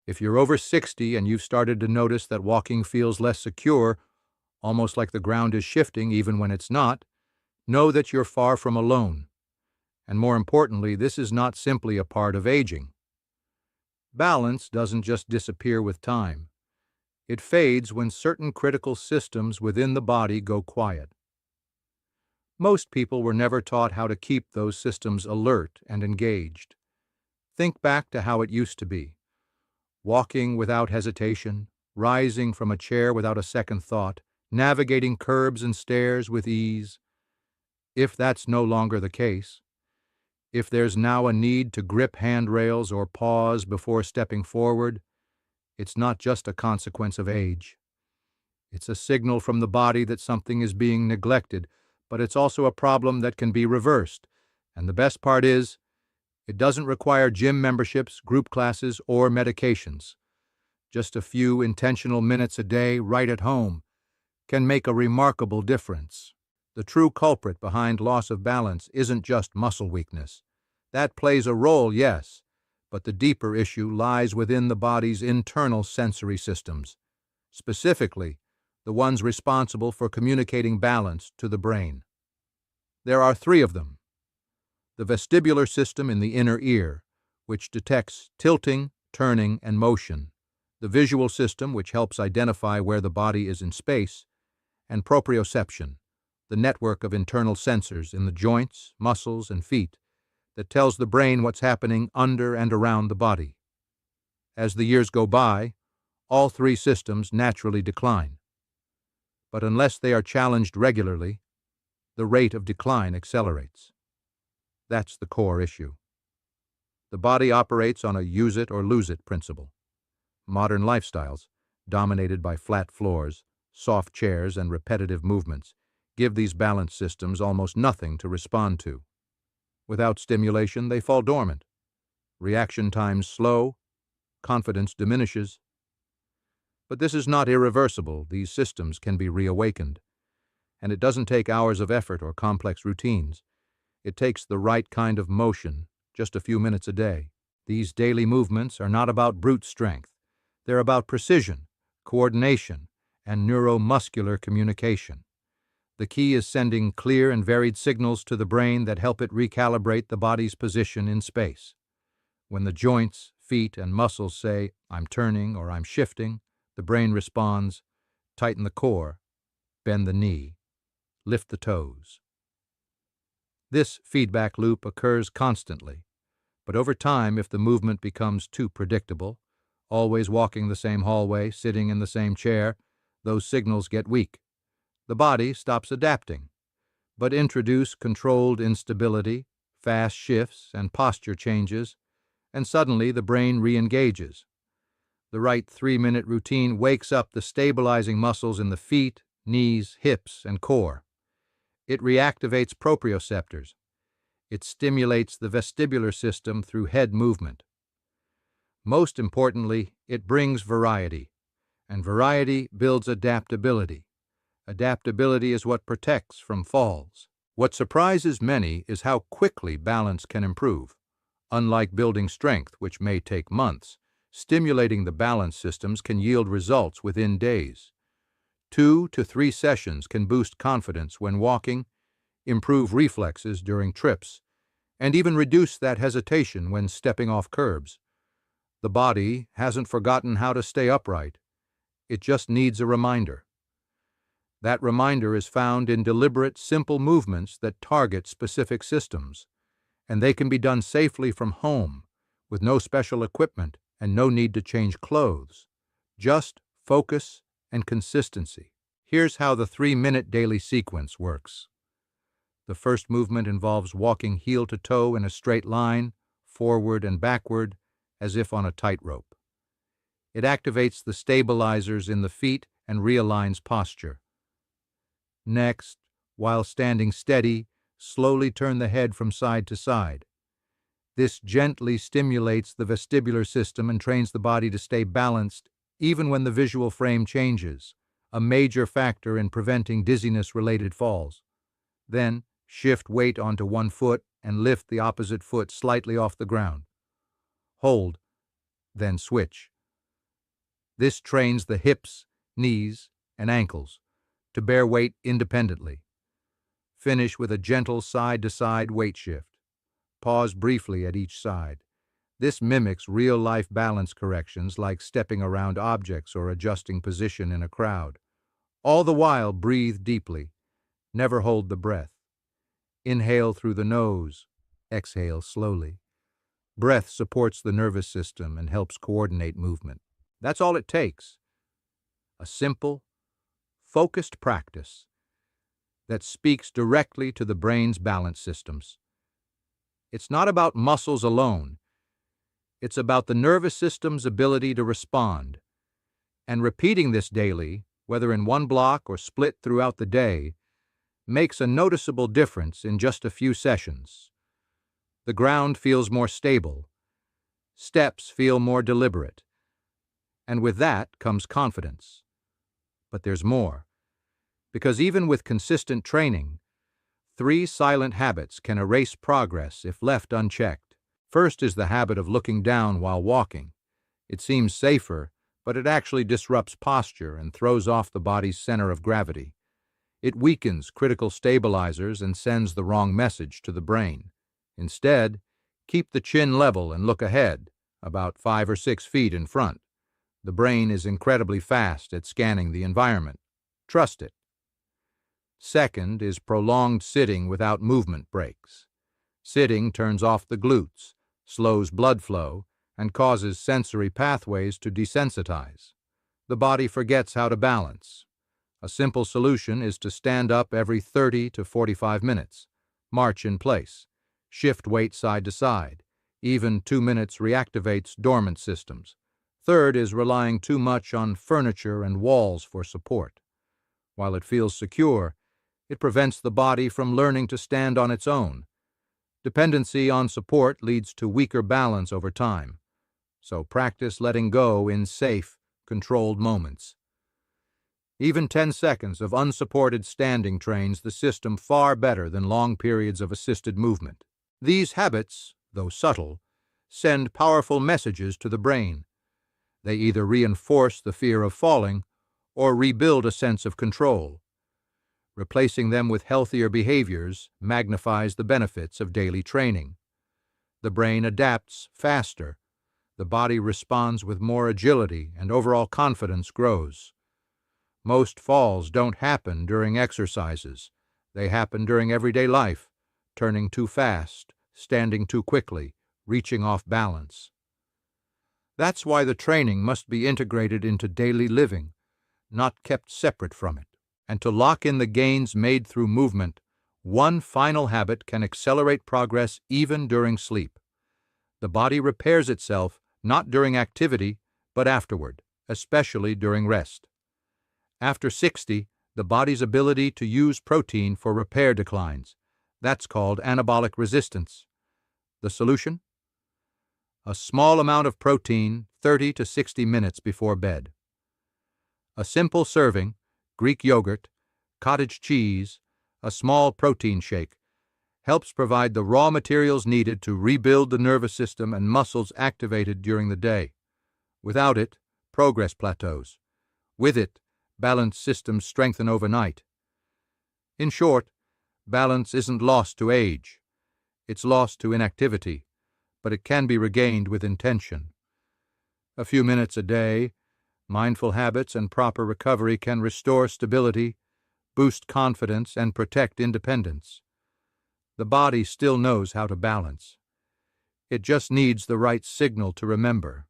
If you're over 60 and you've started to notice that walking feels less secure, almost like the ground is shifting even when it's not, know that you're far from alone. And more importantly, this is not simply a part of aging. Balance doesn't just disappear with time. It fades when certain critical systems within the body go quiet. Most people were never taught how to keep those systems alert and engaged. Think back to how it used to be. Walking without hesitation, rising from a chair without a second thought, navigating curbs and stairs with ease. If that's no longer the case, if there's now a need to grip handrails or pause before stepping forward, it's not just a consequence of age. It's a signal from the body that something is being neglected, but it's also a problem that can be reversed. And the best part is, it doesn't require gym memberships, group classes, or medications. Just a few intentional minutes a day right at home can make a remarkable difference. The true culprit behind loss of balance isn't just muscle weakness. That plays a role, yes, but the deeper issue lies within the body's internal sensory systems, specifically the ones responsible for communicating balance to the brain. There are three of them. The vestibular system in the inner ear, which detects tilting, turning, and motion, the visual system, which helps identify where the body is in space, and proprioception, the network of internal sensors in the joints, muscles, and feet that tells the brain what's happening under and around the body. As the years go by, all three systems naturally decline. But unless they are challenged regularly, the rate of decline accelerates. That's the core issue. The body operates on a use it or lose it principle. Modern lifestyles, dominated by flat floors, soft chairs, and repetitive movements, give these balance systems almost nothing to respond to. Without stimulation, they fall dormant. Reaction times slow, confidence diminishes. But this is not irreversible. These systems can be reawakened. And it doesn't take hours of effort or complex routines. It takes the right kind of motion, just a few minutes a day. These daily movements are not about brute strength. They're about precision, coordination, and neuromuscular communication. The key is sending clear and varied signals to the brain that help it recalibrate the body's position in space. When the joints, feet, and muscles say, "I'm turning" or "I'm shifting," the brain responds, "Tighten the core, bend the knee, lift the toes." This feedback loop occurs constantly, but over time, if the movement becomes too predictable, always walking the same hallway, sitting in the same chair, those signals get weak. The body stops adapting, but introduce controlled instability, fast shifts, and posture changes, and suddenly the brain re-engages. The right 3-minute routine wakes up the stabilizing muscles in the feet, knees, hips, and core. It reactivates proprioceptors. It stimulates the vestibular system through head movement. Most importantly, it brings variety, and variety builds adaptability. Adaptability is what protects from falls. What surprises many is how quickly balance can improve. Unlike building strength, which may take months, stimulating the balance systems can yield results within days. 2 to 3 sessions can boost confidence when walking, improve reflexes during trips, and even reduce that hesitation when stepping off curbs. The body hasn't forgotten how to stay upright. It just needs a reminder. That reminder is found in deliberate, simple movements that target specific systems, and they can be done safely from home, with no special equipment and no need to change clothes. Just focus and consistency. Here's how the 3-minute daily sequence works. The first movement involves walking heel to toe in a straight line, forward and backward, as if on a tightrope. It activates the stabilizers in the feet and realigns posture. Next, while standing steady, slowly turn the head from side to side. This gently stimulates the vestibular system and trains the body to stay balanced even when the visual frame changes, a major factor in preventing dizziness-related falls. Then, shift weight onto one foot and lift the opposite foot slightly off the ground. Hold, then switch. This trains the hips, knees, and ankles to bear weight independently. Finish with a gentle side-to-side weight shift. Pause briefly at each side. This mimics real-life balance corrections like stepping around objects or adjusting position in a crowd. All the while, breathe deeply. Never hold the breath. Inhale through the nose. Exhale slowly. Breath supports the nervous system and helps coordinate movement. That's all it takes. A simple, focused practice that speaks directly to the brain's balance systems. It's not about muscles alone. It's about the nervous system's ability to respond. And repeating this daily, whether in one block or split throughout the day, makes a noticeable difference in just a few sessions. The ground feels more stable. Steps feel more deliberate. And with that comes confidence. But there's more. Because even with consistent training, 3 silent habits can erase progress if left unchecked. First is the habit of looking down while walking. It seems safer, but it actually disrupts posture and throws off the body's center of gravity. It weakens critical stabilizers and sends the wrong message to the brain. Instead, keep the chin level and look ahead, about 5 or 6 feet in front. The brain is incredibly fast at scanning the environment. Trust it. Second is prolonged sitting without movement breaks. Sitting turns off the glutes, slows blood flow, and causes sensory pathways to desensitize. The body forgets how to balance. A simple solution is to stand up every 30 to 45 minutes, march in place, shift weight side to side. Even 2 minutes reactivates dormant systems. Third is relying too much on furniture and walls for support. While it feels secure, it prevents the body from learning to stand on its own. Dependency on support leads to weaker balance over time. So practice letting go in safe, controlled moments. Even 10 seconds of unsupported standing trains the system far better than long periods of assisted movement. These habits, though subtle, send powerful messages to the brain. They either reinforce the fear of falling or rebuild a sense of control. Replacing them with healthier behaviors magnifies the benefits of daily training. The brain adapts faster. The body responds with more agility, and overall confidence grows. Most falls don't happen during exercises. They happen during everyday life, turning too fast, standing too quickly, reaching off balance. That's why the training must be integrated into daily living, not kept separate from it. And to lock in the gains made through movement, one final habit can accelerate progress even during sleep. The body repairs itself not during activity, but afterward, especially during rest. After 60, the body's ability to use protein for repair declines. That's called anabolic resistance. The solution? A small amount of protein 30 to 60 minutes before bed. A simple serving, Greek yogurt, cottage cheese, a small protein shake, helps provide the raw materials needed to rebuild the nervous system and muscles activated during the day. Without it, progress plateaus. With it, balanced systems strengthen overnight. In short, balance isn't lost to age. It's lost to inactivity, but it can be regained with intention. A few minutes a day, mindful habits and proper recovery can restore stability, boost confidence, and protect independence. The body still knows how to balance. It just needs the right signal to remember.